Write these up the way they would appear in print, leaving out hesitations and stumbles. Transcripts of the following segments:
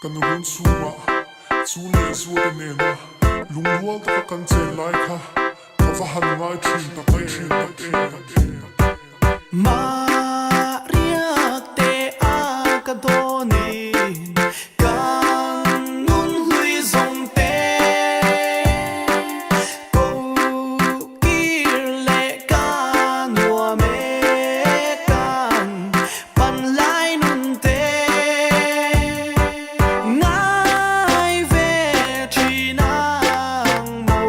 kan hun suma chu le zu de ne na lung hual ta kan che lai kha ka va han ngai thin ta kai thin ta te Mariak te a ka do ni kan nun hui zong te ko kir le ka nua me kan pan lai nun te ngai ve chi nang mo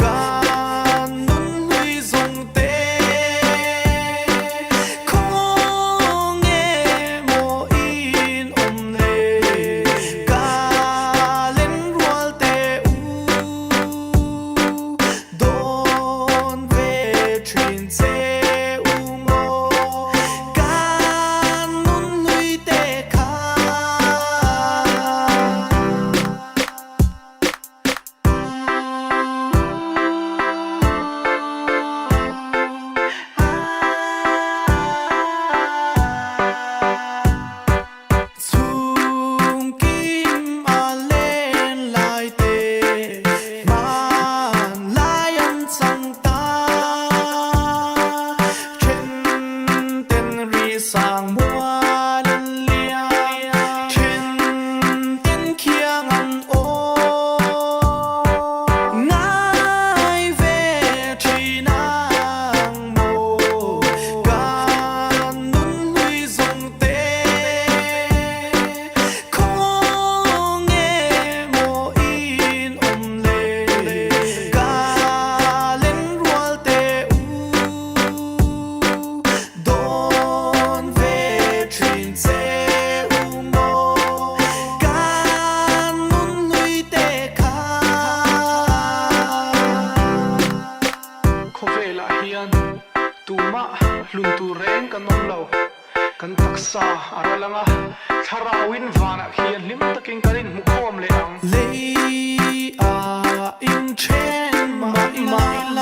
kan nun hui zong te sang mua lên lia trên tên kia ngăn ô ngài về chỉ nàng mồ gan nun hui dòng tê không nghe mồ in lệ ga lên rual tê tuma lun tu reng kan nom lo kan taksa aralanga tharawin vana khian lim takin karin mukhom le ang lei a in chen mai